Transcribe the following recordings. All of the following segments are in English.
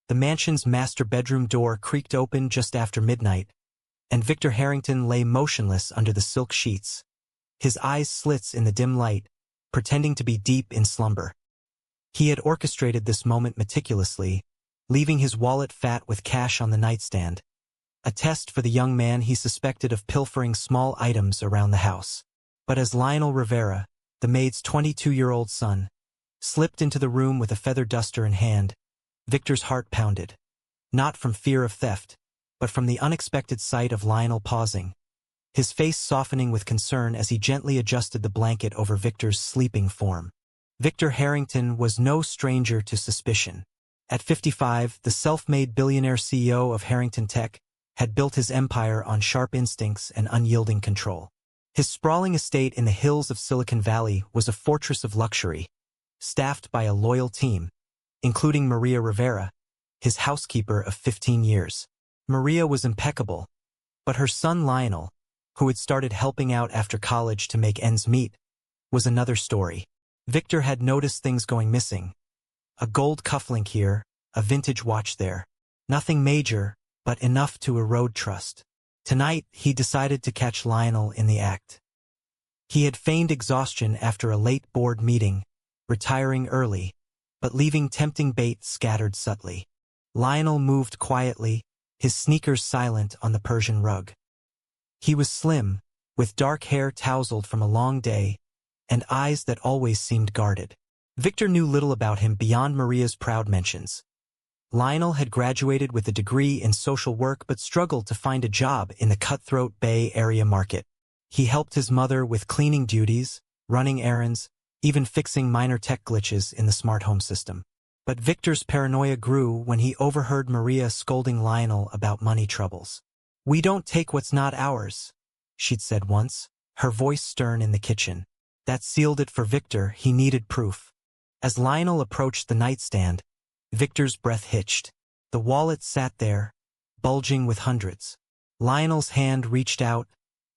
The mansion's master bedroom door creaked open just after midnight, and Victor Harrington lay motionless under the silk sheets, his eyes slits in the dim light, pretending to be deep in slumber. He had orchestrated this moment meticulously, leaving his wallet fat with cash on the nightstand, a test for the young man he suspected of pilfering small items around the house. But as Lionel Rivera, the maid's 22-year-old son, slipped into the room with a feather duster in hand, Victor's heart pounded, not from fear of theft, but from the unexpected sight of Lionel pausing, his face softening with concern as he gently adjusted the blanket over Victor's sleeping form. Victor Harrington was no stranger to suspicion. At 55, the self-made billionaire CEO of Harrington Tech had built his empire on sharp instincts and unyielding control. His sprawling estate in the hills of Silicon Valley was a fortress of luxury, staffed by a loyal team, including Maria Rivera, his housekeeper of 15 years. Maria was impeccable, but her son Lionel, who had started helping out after college to make ends meet, was another story. Victor had noticed things going missing. A gold cufflink here, a vintage watch there. Nothing major, but enough to erode trust. Tonight, he decided to catch Lionel in the act. He had feigned exhaustion after a late board meeting, retiring early, but leaving tempting bait scattered subtly. Lionel moved quietly, his sneakers silent on the Persian rug. He was slim, with dark hair tousled from a long day, and eyes that always seemed guarded. Victor knew little about him beyond Maria's proud mentions. Lionel had graduated with a degree in social work but struggled to find a job in the cutthroat Bay Area market. He helped his mother with cleaning duties, running errands, even fixing minor tech glitches in the smart home system. But Victor's paranoia grew when he overheard Maria scolding Lionel about money troubles. "We don't take what's not ours," she'd said once, her voice stern in the kitchen. That sealed it for Victor. He needed proof. As Lionel approached the nightstand, Victor's breath hitched. The wallet sat there, bulging with hundreds. Lionel's hand reached out,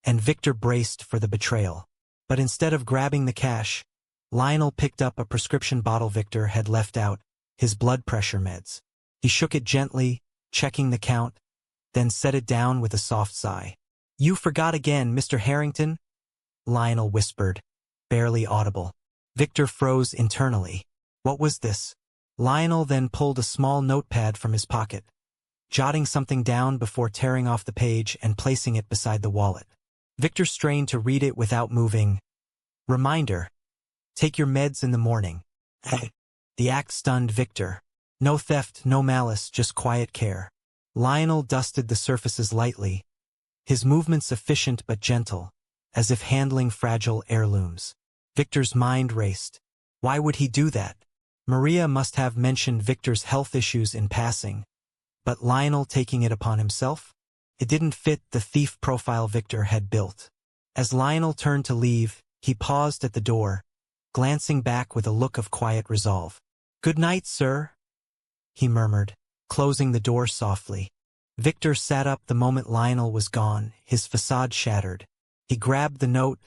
and Victor braced for the betrayal. But instead of grabbing the cash, Lionel picked up a prescription bottle Victor had left out, his blood pressure meds. He shook it gently, checking the count, then set it down with a soft sigh. "You forgot again, Mr. Harrington," Lionel whispered, barely audible. Victor froze internally. What was this? Lionel then pulled a small notepad from his pocket, jotting something down before tearing off the page and placing it beside the wallet. Victor strained to read it without moving. Reminder: take your meds in the morning. The act stunned Victor. No theft, no malice, just quiet care. Lionel dusted the surfaces lightly, his movements efficient but gentle, as if handling fragile heirlooms. Victor's mind raced. Why would he do that? Maria must have mentioned Victor's health issues in passing, but Lionel taking it upon himself? It didn't fit the thief profile Victor had built. As Lionel turned to leave, he paused at the door, glancing back with a look of quiet resolve. "Good night, sir," he murmured, closing the door softly. Victor sat up the moment Lionel was gone, his facade shattered. He grabbed the note,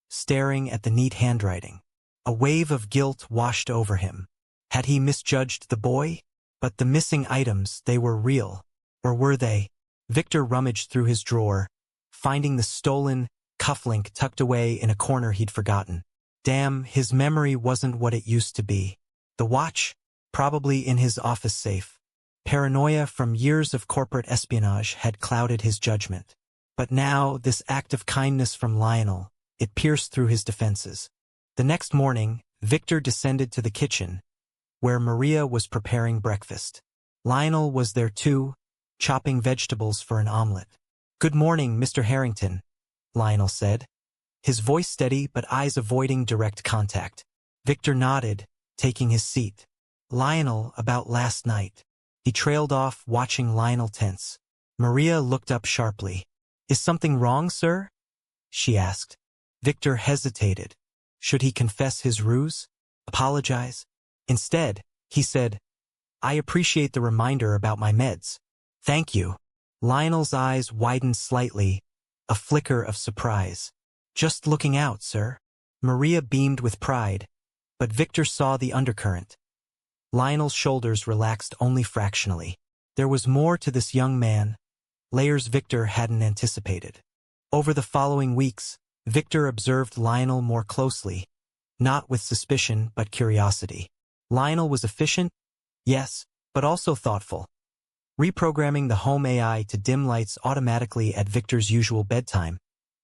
staring at the neat handwriting. A wave of guilt washed over him. Had he misjudged the boy? But the missing items, they were real. Or were they? Victor rummaged through his drawer, finding the stolen cufflink tucked away in a corner he'd forgotten. Damn, his memory wasn't what it used to be. The watch? Probably in his office safe. Paranoia from years of corporate espionage had clouded his judgment. But now, this act of kindness from Lionel, it pierced through his defenses. The next morning, Victor descended to the kitchen, where Maria was preparing breakfast. Lionel was there too, chopping vegetables for an omelet. "Good morning, Mr. Harrington," Lionel said, his voice steady but eyes avoiding direct contact. Victor nodded, taking his seat. "Lionel, about last night." He trailed off, watching Lionel tense. Maria looked up sharply. "Is something wrong, sir?" she asked. Victor hesitated. Should he confess his ruse? Apologize? Instead, he said, "I appreciate the reminder about my meds." "Thank you." Lionel's eyes widened slightly, a flicker of surprise. "Just looking out, sir." Maria beamed with pride, but Victor saw the undercurrent. Lionel's shoulders relaxed only fractionally. There was more to this young man, layers Victor hadn't anticipated. Over the following weeks, Victor observed Lionel more closely, not with suspicion but curiosity. Lionel was efficient, yes, but also thoughtful. Reprogramming the home AI to dim lights automatically at Victor's usual bedtime,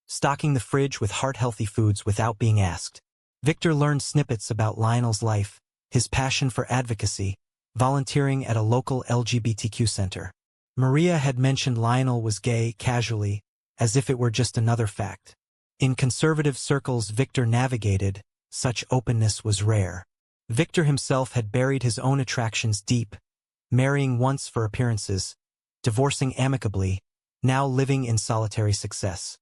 stocking the fridge with heart-healthy foods without being asked. Victor learned snippets about Lionel's life, his passion for advocacy, volunteering at a local LGBTQ center. Maria had mentioned Lionel was gay casually, as if it were just another fact. In conservative circles Victor navigated, such openness was rare. Victor himself had buried his own attractions deep, marrying once for appearances, divorcing amicably, now living in solitary success.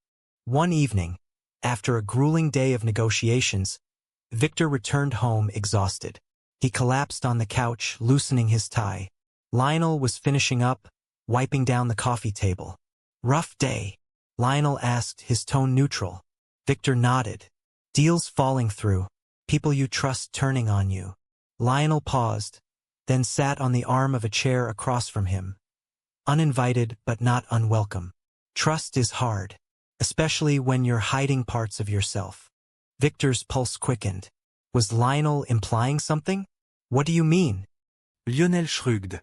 One evening, after a grueling day of negotiations, Victor returned home exhausted. He collapsed on the couch, loosening his tie. Lionel was finishing up, wiping down the coffee table. "Rough day?" Lionel asked, his tone neutral. Victor nodded. "Deals falling through. People you trust turning on you." Lionel paused, then sat on the arm of a chair across from him. Uninvited but not unwelcome. Trust is hard, especially when you're hiding parts of yourself. Victor's pulse quickened. Was Lionel implying something? "What do you mean?" Lionel shrugged.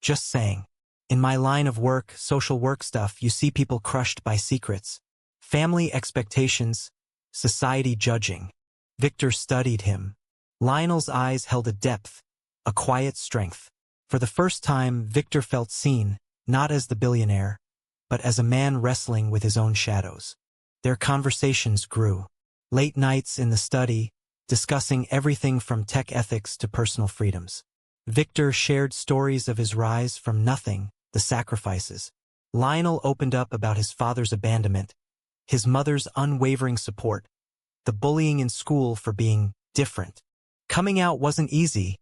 "Just saying. In my line of work, social work stuff, you see people crushed by secrets. Family expectations, society judging." Victor studied him. Lionel's eyes held a depth, a quiet strength. For the first time, Victor felt seen, not as the billionaire, but as a man wrestling with his own shadows. Their conversations grew. Late nights in the study, discussing everything from tech ethics to personal freedoms. Victor shared stories of his rise from nothing, the sacrifices. Lionel opened up about his father's abandonment, his mother's unwavering support, the bullying in school for being different. Coming out wasn't easy,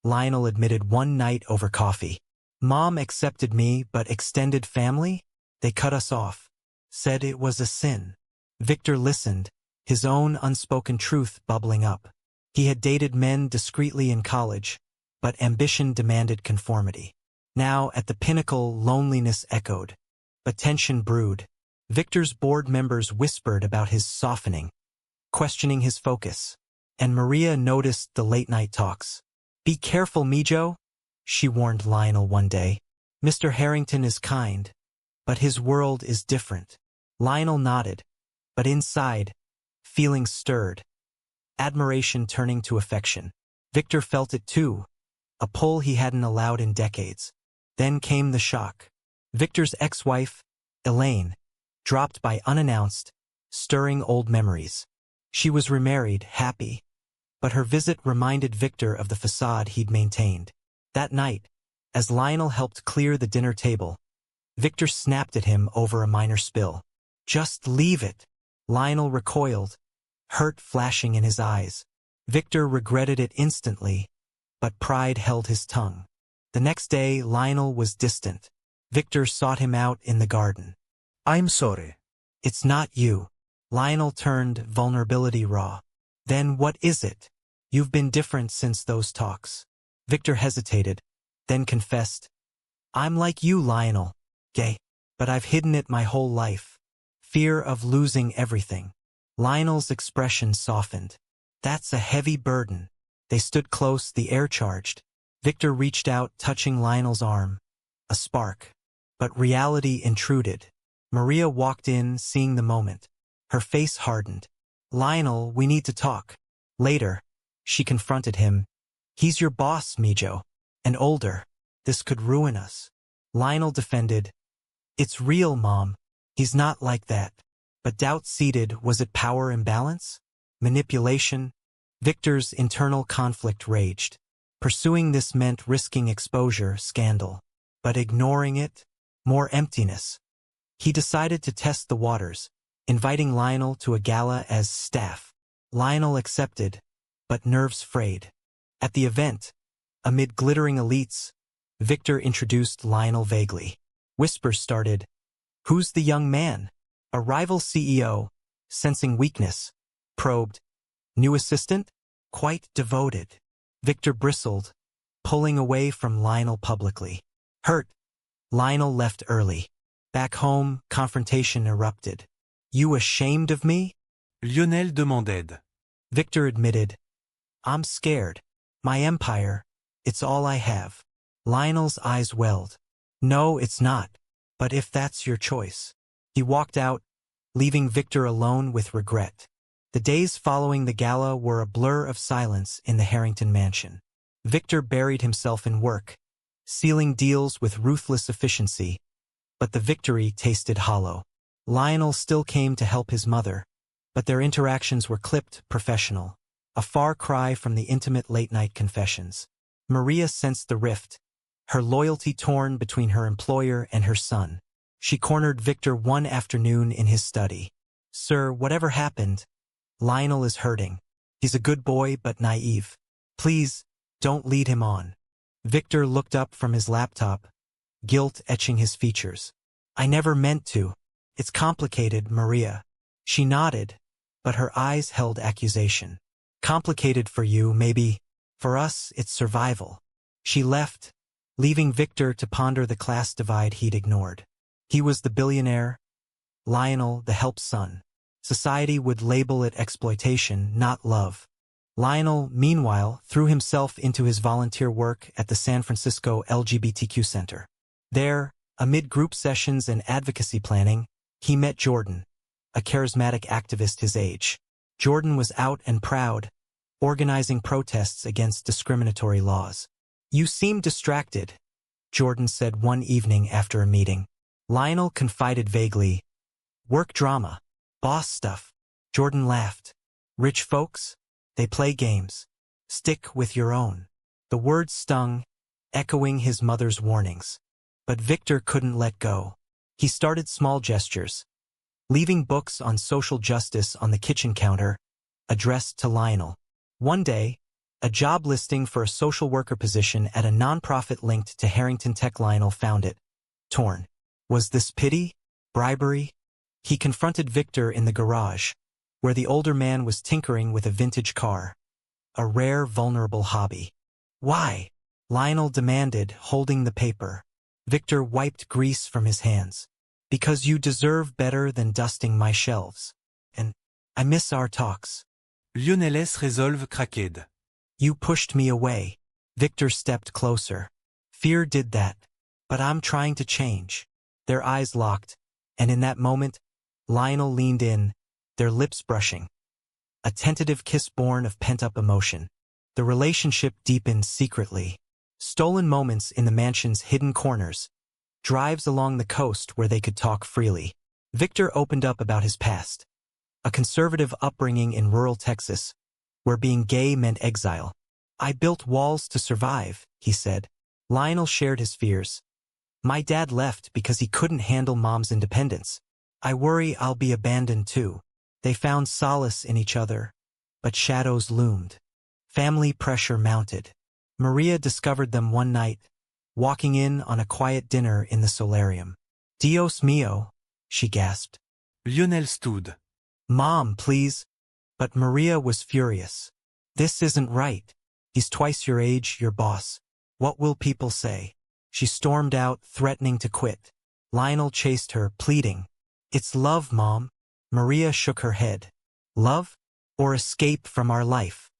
Lionel admitted one night over coffee. "Mom accepted me, but extended family? They cut us off. Said it was a sin." Victor listened, his own unspoken truth bubbling up. He had dated men discreetly in college, but ambition demanded conformity. Now, at the pinnacle, loneliness echoed. But tension brewed. Victor's board members whispered about his softening, questioning his focus. And Maria noticed the late-night talks. "Be careful, Mijo," she warned Lionel one day. "Mr. Harrington is kind, but his world is different." Lionel nodded, but inside, feelings stirred. Admiration turning to affection. Victor felt it too, a pull he hadn't allowed in decades. Then came the shock. Victor's ex-wife, Elaine, dropped by unannounced, stirring old memories. She was remarried, happy, but her visit reminded Victor of the facade he'd maintained. That night, as Lionel helped clear the dinner table, Victor snapped at him over a minor spill. "Just leave it." Lionel recoiled, hurt flashing in his eyes. Victor regretted it instantly, but pride held his tongue. The next day, Lionel was distant. Victor sought him out in the garden. "I'm sorry." "It's not you." Lionel turned, vulnerability raw. "Then what is it? You've been different since those talks." Victor hesitated, then confessed. "I'm like you, Lionel. Gay. But I've hidden it my whole life. Fear of losing everything." Lionel's expression softened. "That's a heavy burden." They stood close, the air charged. Victor reached out, touching Lionel's arm. A spark. But reality intruded. Maria walked in, seeing the moment. Her face hardened. "Lionel, we need to talk." Later, she confronted him. "He's your boss, Mijo. And older. This could ruin us." Lionel defended. "It's real, Mom. He's not like that." But doubt seeded. Was it power imbalance? Manipulation? Victor's internal conflict raged. Pursuing this meant risking exposure, scandal. But ignoring it? More emptiness. He decided to test the waters, inviting Lionel to a gala as staff. Lionel accepted, but nerves frayed. At the event, amid glittering elites, Victor introduced Lionel vaguely. Whispers started. "Who's the young man?" A rival CEO, sensing weakness, probed. "New assistant? Quite devoted." Victor bristled. pulling away from Lionel publicly. Hurt, Lionel left early. Back home, confrontation erupted. You ashamed of me? Lionel demandait. Victor admitted. I'm scared. My empire, it's all I have. Lionel's eyes welled. No, it's not. But if that's your choice. He walked out, leaving Victor alone with regret. The days following the gala were a blur of silence in the Harrington mansion. Victor buried himself in work, sealing deals with ruthless efficiency, but the victory tasted hollow. Lionel still came to help his mother, but their interactions were clipped professional, a far cry from the intimate late-night confessions. Maria sensed the rift, her loyalty torn between her employer and her son. She cornered Victor one afternoon in his study. Sir, whatever happened, Lionel is hurting. He's a good boy but naive. Please, don't lead him on. Victor looked up from his laptop, guilt etching his features. I never meant to. It's complicated, Maria. She nodded, but her eyes held accusation. Complicated for you, maybe. For us, it's survival. She left, leaving Victor to ponder the class divide he'd ignored. He was the billionaire, Lionel the help son. Society would label it exploitation, not love. Lionel, meanwhile, threw himself into his volunteer work at the San Francisco LGBTQ Center. There, amid group sessions and advocacy planning, he met Jordan, a charismatic activist his age. Jordan was out and proud, organizing protests against discriminatory laws. You seem distracted, Jordan said one evening after a meeting. Lionel confided vaguely, work drama, boss stuff. Jordan laughed. Rich folks? They play games. Stick with your own. The words stung, echoing his mother's warnings. But Victor couldn't let go. He started small gestures, leaving books on social justice on the kitchen counter, addressed to Lionel. One day, a job listing for a social worker position at a nonprofit linked to Harrington Tech. Lionel found it. Torn. Was this pity? Bribery? He confronted Victor in the garage, where the older man was tinkering with a vintage car. A rare, vulnerable hobby. Why? Lionel demanded, holding the paper. Victor wiped grease from his hands. Because you deserve better than dusting my shelves. And I miss our talks. Lionel's resolve craquait. You pushed me away. Victor stepped closer. Fear did that. But I'm trying to change. Their eyes locked, and in that moment, Lionel leaned in, their lips brushing. A tentative kiss born of pent-up emotion. The relationship deepened secretly. Stolen moments in the mansion's hidden corners. Drives along the coast where they could talk freely. Victor opened up about his past. A conservative upbringing in rural Texas, where being gay meant exile. I built walls to survive, he said. Lionel shared his fears. My dad left because he couldn't handle mom's independence. I worry I'll be abandoned too. They found solace in each other, but shadows loomed. Family pressure mounted. Maria discovered them one night, walking in on a quiet dinner in the solarium. Dios mío, she gasped. Lionel stood. Mom, please. But Maria was furious. This isn't right. He's twice your age, your boss. What will people say? She stormed out, threatening to quit. Lionel chased her, pleading. It's love, Mom. Maria shook her head. Love? Or escape from our life?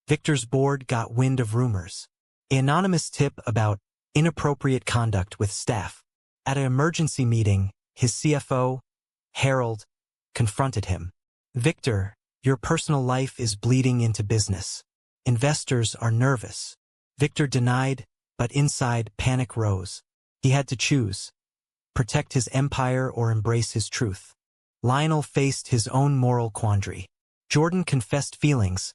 Victor's board got wind of rumors. An anonymous tip about inappropriate conduct with staff. At an emergency meeting, his CFO, Harold, confronted him. Victor, your personal life is bleeding into business. Investors are nervous. Victor denied, but inside panic rose. He had to choose. Protect his empire or embrace his truth. Lionel faced his own moral quandary. Jordan confessed feelings,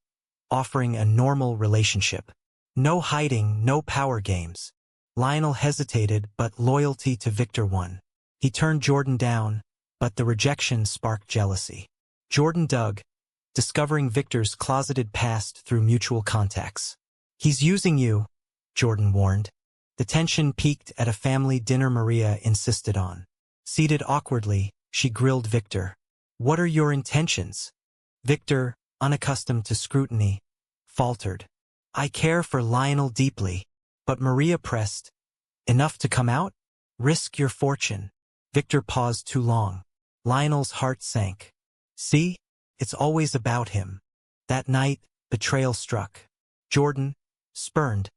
offering a normal relationship. No hiding, no power games. Lionel hesitated, but loyalty to Victor won. He turned Jordan down, but the rejection sparked jealousy. Jordan dug, discovering Victor's closeted past through mutual contacts. He's using you, Jordan warned. The tension peaked at a family dinner Maria insisted on. Seated awkwardly, she grilled Victor. What are your intentions? Victor, unaccustomed to scrutiny, faltered. I care for Lionel deeply. But Maria pressed, enough to come out? Risk your fortune. Victor paused too long. Lionel's heart sank. See? It's always about him. That night, betrayal struck. Jordan, spurned,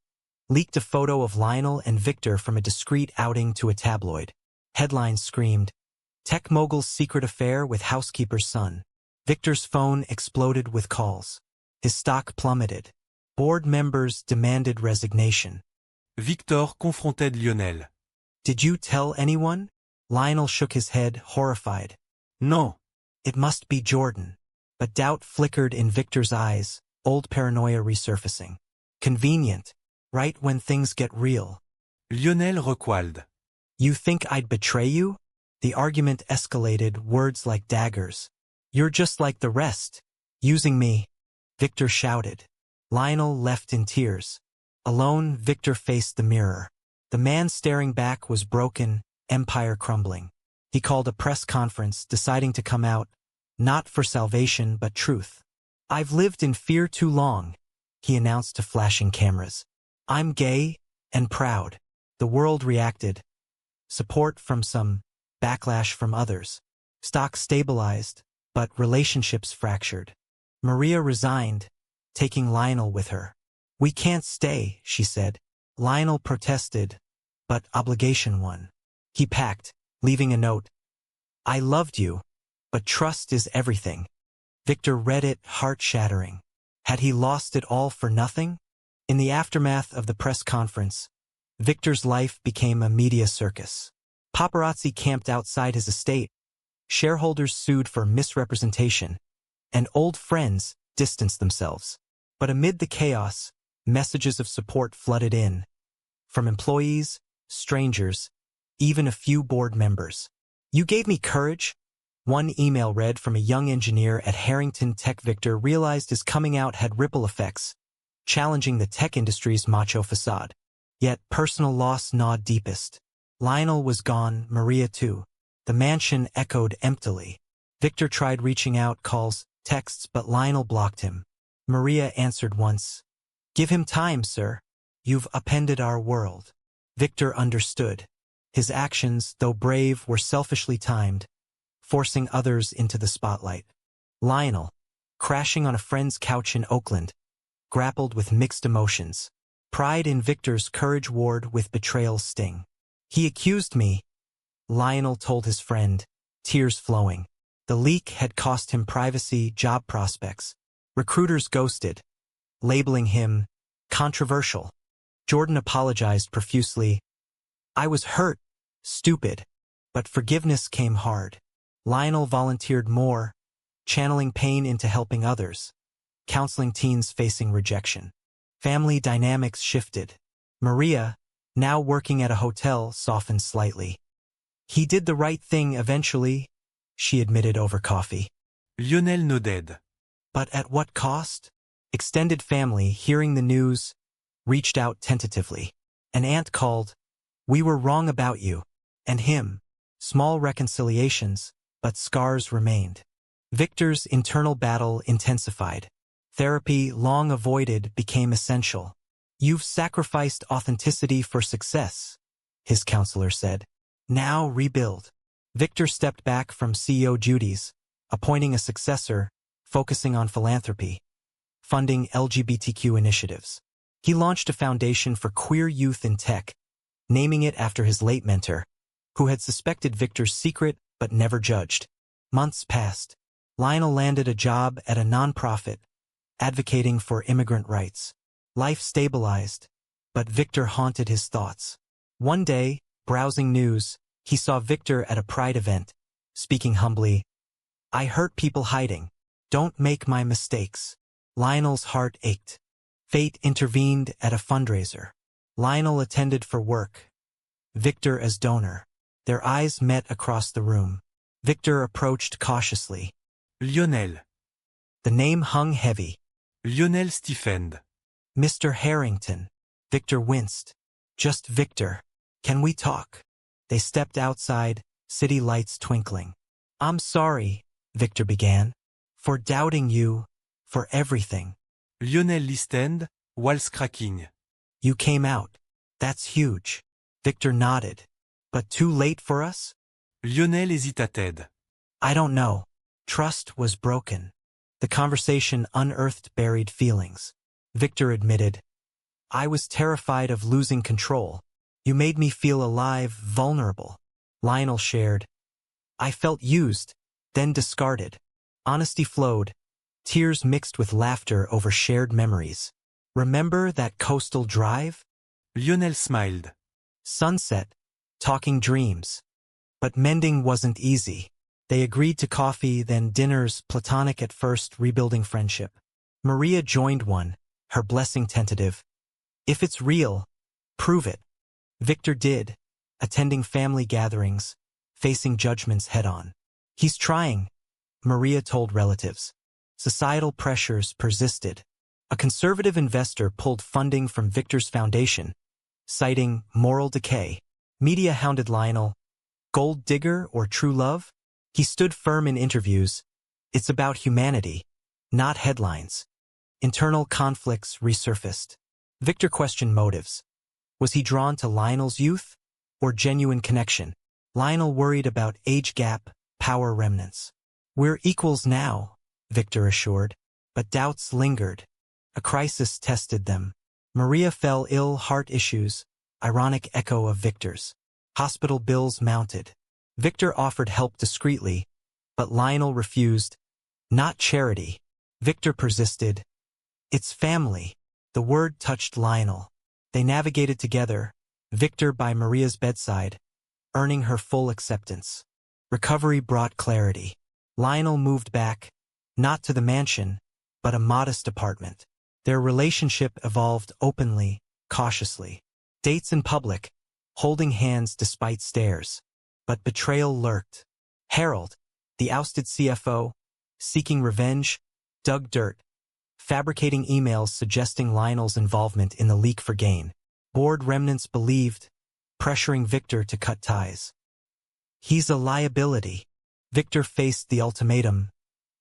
leaked a photo of Lionel and Victor from a discreet outing to a tabloid. Headlines screamed, "Tech mogul's secret affair with housekeeper's son." Victor's phone exploded with calls. His stock plummeted. Board members demanded resignation. Victor confrontait Lionel. Did you tell anyone? Lionel shook his head, horrified. Non. It must be Jordan. But doubt flickered in Victor's eyes, old paranoia resurfacing. Convenient. Right when things get real. Lionel recoiled. You think I'd betray you? The argument escalated, words like daggers. You're just like the rest. Using me. Victor shouted. Lionel left in tears. Alone, Victor faced the mirror. The man staring back was broken, empire crumbling. He called a press conference, deciding to come out, not for salvation but truth. I've lived in fear too long, he announced to flashing cameras. I'm gay and proud. The world reacted. Support from some, backlash from others. Stock stabilized, but relationships fractured. Maria resigned, taking Lionel with her. We can't stay, she said. Lionel protested, but obligation won. He packed, leaving a note. I loved you, but trust is everything. Victor read it, heart-shattering. Had he lost it all for nothing? In the aftermath of the press conference, Victor's life became a media circus. Paparazzi camped outside his estate. Shareholders sued for misrepresentation, and old friends distanced themselves. But amid the chaos, messages of support flooded in. From employees, strangers, even a few board members. You gave me courage. One email read from a young engineer at Harrington Tech. Victor realized his coming out had ripple effects, challenging the tech industry's macho facade. Yet personal loss gnawed deepest. Lionel was gone, Maria too. The mansion echoed emptily. Victor tried reaching out, calls, texts, but Lionel blocked him. Maria answered once. Give him time, sir. You've upended our world. Victor understood. His actions, though brave, were selfishly timed, forcing others into the spotlight. Lionel, crashing on a friend's couch in Oakland, grappled with mixed emotions. Pride in Victor's courage warred with betrayal's sting. He accused me, Lionel told his friend, tears flowing. The leak had cost him privacy, job prospects. Recruiters ghosted, labeling him controversial. Jordan apologized profusely. I was hurt, stupid, but forgiveness came hard. Lionel volunteered more, channeling pain into helping others, counseling teens facing rejection. Family dynamics shifted. Maria, now working at a hotel, softened slightly. He did the right thing eventually, she admitted over coffee. Lionel nodded. But at what cost? Extended family, hearing the news, reached out tentatively. An aunt called, We were wrong about you. And him. Small reconciliations, but scars remained. Victor's internal battle intensified. Therapy, long avoided, became essential. You've sacrificed authenticity for success, his counselor said. Now rebuild. Victor stepped back from CEO duties, appointing a successor, focusing on philanthropy, funding LGBTQ initiatives. He launched a foundation for queer youth in tech, naming it after his late mentor, who had suspected Victor's secret but never judged. Months passed. Lionel landed a job at a nonprofit, advocating for immigrant rights. Life stabilized, but Victor haunted his thoughts. One day, browsing news, he saw Victor at a Pride event, speaking humbly, I hurt people hiding. Don't make my mistakes. Lionel's heart ached. Fate intervened at a fundraiser. Lionel attended for work, Victor as donor. Their eyes met across the room. Victor approached cautiously. Lionel. The name hung heavy. Lionel stiffened. Mr. Harrington. Victor winced. Just Victor. Can we talk? They stepped outside, city lights twinkling. I'm sorry, Victor began, for doubting you, for everything. Lionel listened, walls cracking. You came out. That's huge. Victor nodded. But too late for us? Lionel hésita Ted. I don't know. Trust was broken. The conversation unearthed buried feelings. Victor admitted, I was terrified of losing control. You made me feel alive, vulnerable. Lionel shared, I felt used, then discarded. Honesty flowed, tears mixed with laughter over shared memories. Remember that coastal drive? Lionel smiled. Sunset, talking dreams. But mending wasn't easy. They agreed to coffee, then dinners, platonic at first, rebuilding friendship. Maria joined one, her blessing tentative. If it's real, prove it. Victor did, attending family gatherings, facing judgments head-on. He's trying, Maria told relatives. Societal pressures persisted. A conservative investor pulled funding from Victor's foundation, citing moral decay. Media hounded Lionel. Gold digger or true love? He stood firm in interviews. It's about humanity, not headlines. Internal conflicts resurfaced. Victor questioned motives. Was he drawn to Lionel's youth or genuine connection? Lionel worried about age gap, power remnants. We're equals now, Victor assured, but doubts lingered. A crisis tested them. Maria fell ill, heart issues, ironic echo of Victor's. Hospital bills mounted. Victor offered help discreetly, but Lionel refused. Not charity. Victor persisted. It's family. The word touched Lionel. They navigated together, Victor by Maria's bedside, earning her full acceptance. Recovery brought clarity. Lionel moved back, not to the mansion, but a modest apartment. Their relationship evolved openly, cautiously. Dates in public, holding hands despite stares. But betrayal lurked. Harold, the ousted CFO, seeking revenge, dug dirt, fabricating emails suggesting Lionel's involvement in the leak for gain. Board remnants believed, pressuring Victor to cut ties. He's a liability. Victor faced the ultimatum,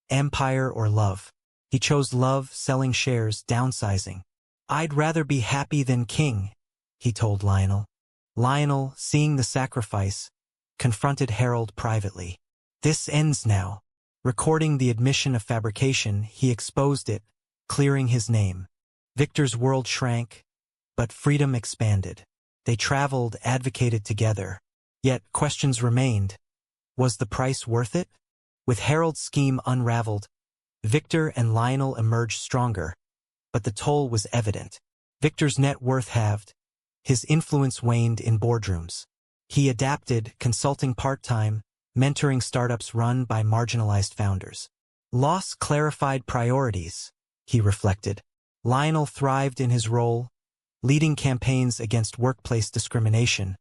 empire or love. He chose love, selling shares, downsizing. I'd rather be happy than king, he told Lionel. Lionel, seeing the sacrifice, confronted Harold privately. This ends now. Recording the admission of fabrication, he exposed it, clearing his name. Victor's world shrank, but freedom expanded. They traveled, advocated together. Yet questions remained. Was the price worth it? With Harold's scheme unraveled, Victor and Lionel emerged stronger, but the toll was evident. Victor's net worth halved. His influence waned in boardrooms. He adapted, consulting part-time, mentoring startups run by marginalized founders. Loss clarified priorities, he reflected. Lionel thrived in his role, leading campaigns against workplace discrimination,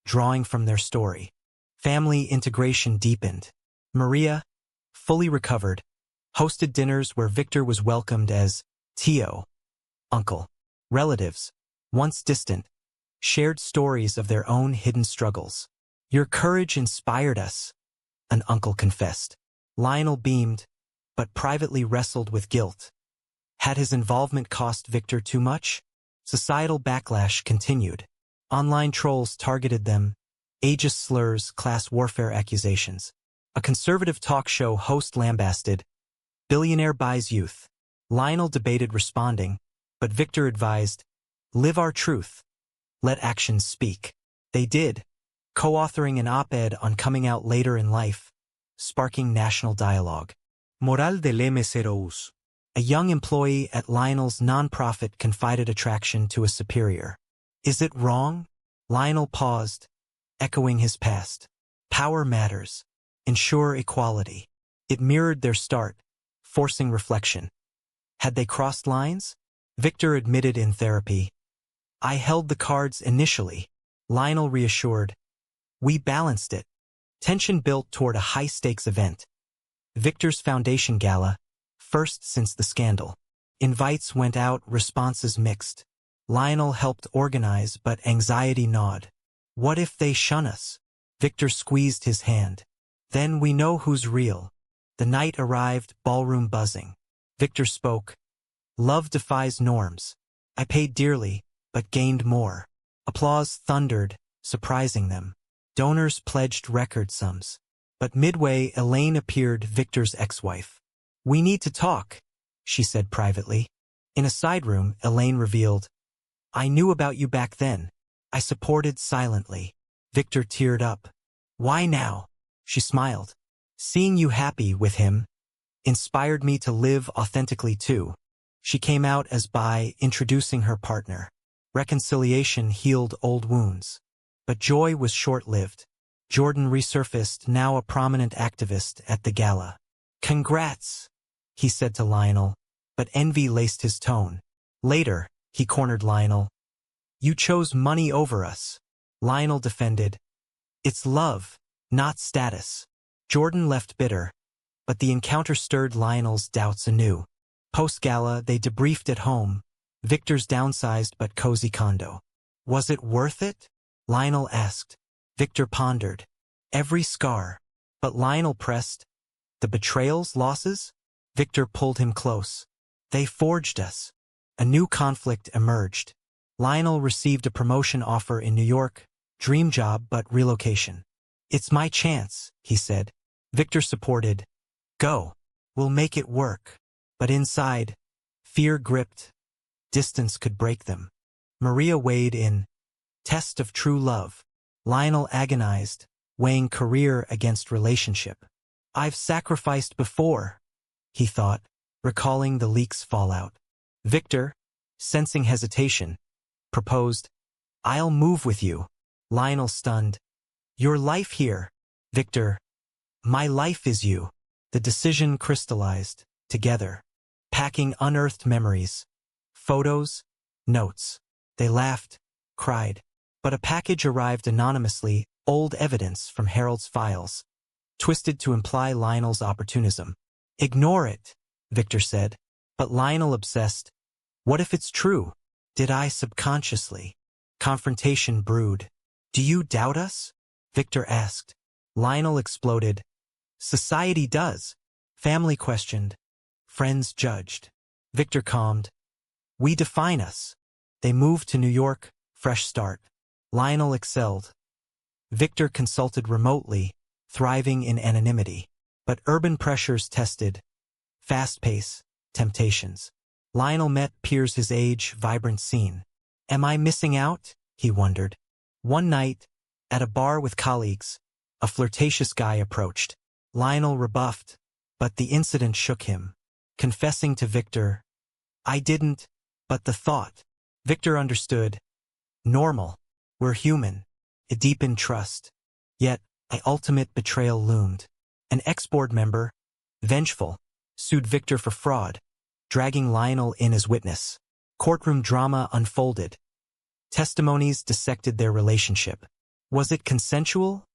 drawing from their story. Family integration deepened. Maria, fully recovered, hosted dinners where Victor was welcomed as Tio, uncle. Relatives, once distant, shared stories of their own hidden struggles. Your courage inspired us, an uncle confessed. Lionel beamed, but privately wrestled with guilt. Had his involvement cost Victor too much? Societal backlash continued. Online trolls targeted them, ageist slurs, class warfare accusations. A conservative talk show host lambasted, Billionaire buys youth. Lionel debated responding, but Victor advised, live our truth. Let actions speak. They did, co-authoring an op-ed on coming out later in life, sparking national dialogue. Moral del M0us. A young employee at Lionel's nonprofit confided attraction to a superior. Is it wrong? Lionel paused, echoing his past. Power matters. Ensure equality. It mirrored their start, forcing reflection. Had they crossed lines? Victor admitted in therapy. I held the cards initially. Lionel reassured. We balanced it. Tension built toward a high-stakes event. Victor's foundation gala, first since the scandal. Invites went out, responses mixed. Lionel helped organize, but anxiety gnawed. What if they shun us? Victor squeezed his hand. Then we know who's real. The night arrived, ballroom buzzing. Victor spoke. Love defies norms. I paid dearly, but gained more. Applause thundered, surprising them. Donors pledged record sums. But midway, Elaine appeared, Victor's ex-wife. "We need to talk," she said privately. In a side room, Elaine revealed, "I knew about you back then. I supported silently." Victor teared up. "Why now?" She smiled. "Seeing you happy with him inspired me to live authentically too." She came out as bi, introducing her partner. Reconciliation healed old wounds. But joy was short-lived. Jordan resurfaced, now a prominent activist, at the gala. "Congrats," he said to Lionel, but envy laced his tone. Later, he cornered Lionel. "You chose money over us." Lionel defended, "It's love, not status." Jordan left bitter, but the encounter stirred Lionel's doubts anew. Post-gala, they debriefed at home, Victor's downsized but cozy condo. "Was it worth it?" Lionel asked. Victor pondered. "Every scar." But Lionel pressed, "The betrayals, losses?" Victor pulled him close. "They forged us." A new conflict emerged. Lionel received a promotion offer in New York, dream job but relocation. "It's my chance," he said. Victor supported. "Go. We'll make it work." But inside, fear gripped. Distance could break them. Maria weighed in. Test of true love. Lionel agonized, weighing career against relationship. "I've sacrificed before," he thought, recalling the leak's fallout. Victor, sensing hesitation, proposed, "I'll move with you." Lionel stunned. "Your life here." Victor, "My life is you." The decision crystallized, together, packing unearthed memories, photos, notes. They laughed, cried. But a package arrived anonymously, old evidence from Harold's files, twisted to imply Lionel's opportunism. "Ignore it," Victor said. But Lionel obsessed. "What if it's true? Did I subconsciously?" Confrontation brewed. "Do you doubt us?" Victor asked. Lionel exploded. "Society does." Family questioned. Friends judged. Victor calmed. "We define us." They moved to New York, fresh start. Lionel excelled. Victor consulted remotely, thriving in anonymity. But urban pressures tested. Fast pace, temptations. Lionel met peers his age, vibrant scene. "Am I missing out?" he wondered. One night, at a bar with colleagues, a flirtatious guy approached. Lionel rebuffed, but the incident shook him. Confessing to Victor, "I didn't, but the thought." Victor understood. Normal. We're human. It deepened trust. Yet, an ultimate betrayal loomed. An ex-board member, vengeful, sued Victor for fraud, dragging Lionel in as witness. Courtroom drama unfolded. Testimonies dissected their relationship. Was it consensual?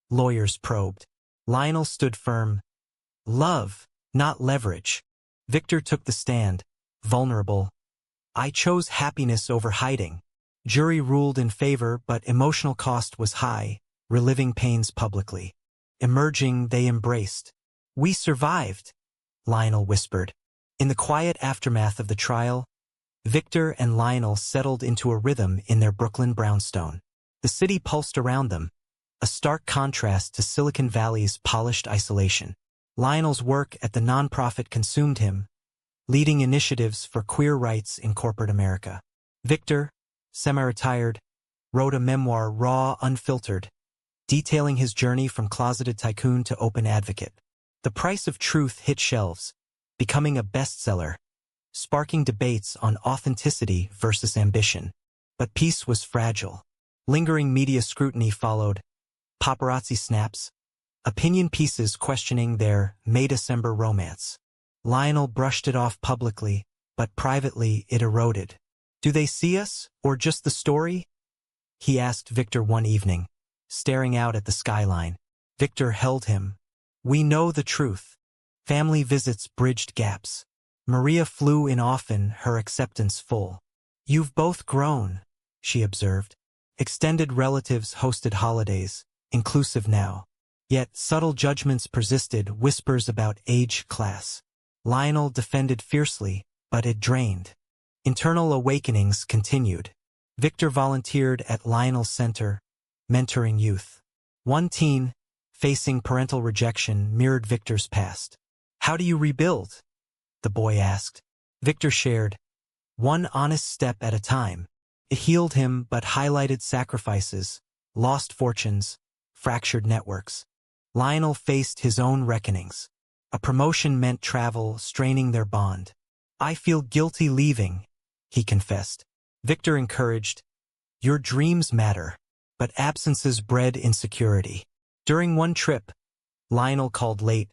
Lawyers probed. Lionel stood firm. Love, not leverage. Victor took the stand, vulnerable. "I chose happiness over hiding." Jury ruled in favor, but emotional cost was high, reliving pains publicly. Emerging, they embraced. "We survived," Lionel whispered. In the quiet aftermath of the trial, Victor and Lionel settled into a rhythm in their Brooklyn brownstone. The city pulsed around them, a stark contrast to Silicon Valley's polished isolation. Lionel's work at the nonprofit consumed him, leading initiatives for queer rights in corporate America. Victor, semi-retired, wrote a memoir, raw, unfiltered, detailing his journey from closeted tycoon to open advocate. The Price of Truth hit shelves, becoming a bestseller, sparking debates on authenticity versus ambition. But peace was fragile. Lingering media scrutiny followed. Paparazzi snaps, opinion pieces questioning their May-December romance. Lionel brushed it off publicly, but privately it eroded. "Do they see us, or just the story?" he asked Victor one evening, staring out at the skyline. Victor held him. "We know the truth." Family visits bridged gaps. Maria flew in often, her acceptance full. "You've both grown," she observed. Extended relatives hosted holidays, inclusive now. Yet subtle judgments persisted, whispers about age, class. Lionel defended fiercely, but it drained. Internal awakenings continued. Victor volunteered at Lionel's center, mentoring youth. One teen, facing parental rejection, mirrored Victor's past. How do you rebuild? The boy asked. Victor shared, one honest step at a time. It healed him but highlighted sacrifices, lost fortunes, fractured networks. Lionel faced his own reckonings. A promotion meant travel, straining their bond. I feel guilty leaving, he confessed. Victor encouraged, your dreams matter, but absences bred insecurity. During one trip, Lionel called late.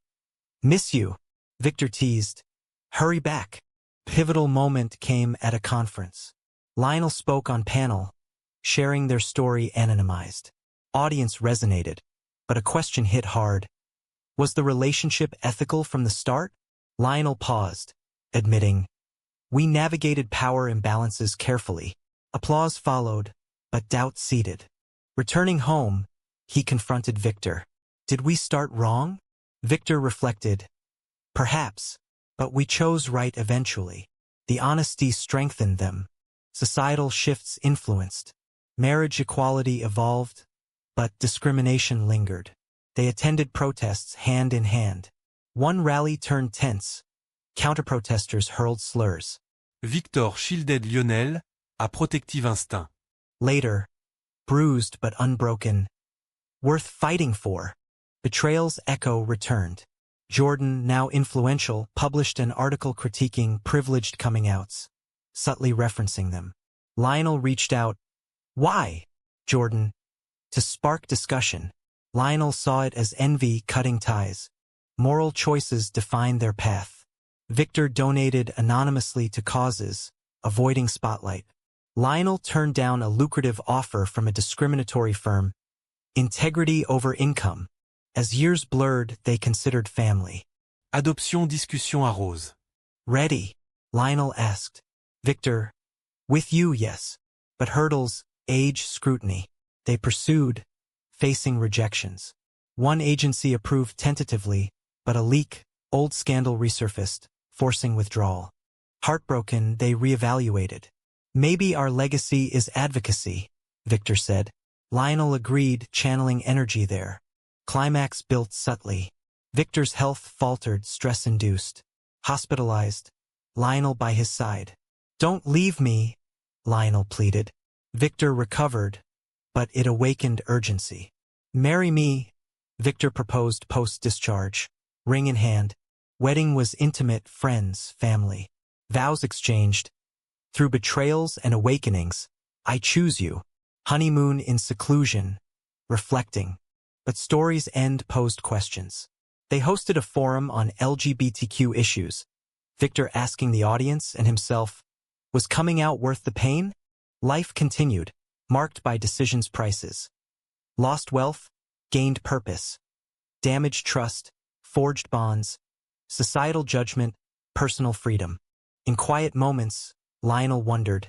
Miss you, Victor teased. Hurry back. Pivotal moment came at a conference. Lionel spoke on panel, sharing their story anonymized. Audience resonated, but a question hit hard. Was the relationship ethical from the start? Lionel paused, admitting, we navigated power imbalances carefully. Applause followed, but doubt seeded. Returning home, he confronted Victor. Did we start wrong? Victor reflected. Perhaps, but we chose right eventually. The honesty strengthened them. Societal shifts influenced. Marriage equality evolved, but discrimination lingered. They attended protests hand in hand. One rally turned tense. Counter-protesters hurled slurs. Victor shielded Lionel, à protective instinct. Later, bruised but unbroken, worth fighting for. Betrayal's echo returned. Jordan, now influential, published an article critiquing privileged coming-outs, subtly referencing them. Lionel reached out. Why, Jordan? To spark discussion. Lionel saw it as envy cutting ties. Moral choices defined their path. Victor donated anonymously to causes, avoiding spotlight. Lionel turned down a lucrative offer from a discriminatory firm. Integrity over income. As years blurred, they considered family. Adoption discussion arrose. Ready? Lionel asked. Victor, with you, yes. But hurdles, age, scrutiny. They pursued, facing rejections. One agency approved tentatively, but a leak, old scandal resurfaced, forcing withdrawal. Heartbroken, they reevaluated. Maybe our legacy is advocacy, Victor said. Lionel agreed, channeling energy there. Climax built subtly. Victor's health faltered, stress-induced. Hospitalized. Lionel by his side. Don't leave me, Lionel pleaded. Victor recovered, but it awakened urgency. Marry me, Victor proposed post-discharge. Ring in hand. Wedding was intimate, friends, family. Vows exchanged. Through betrayals and awakenings, I choose you. Honeymoon in seclusion, reflecting. But stories' end posed questions. They hosted a forum on LGBTQ issues. Victor asking the audience and himself, was coming out worth the pain? Life continued, marked by decisions' prices. Lost wealth, gained purpose. Damaged trust, forged bonds. Societal judgment, personal freedom. In quiet moments, Lionel wondered,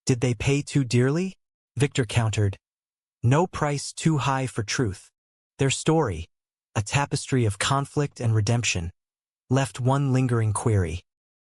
did they pay too dearly? Victor countered, no price too high for truth. Their story, a tapestry of conflict and redemption, left one lingering query.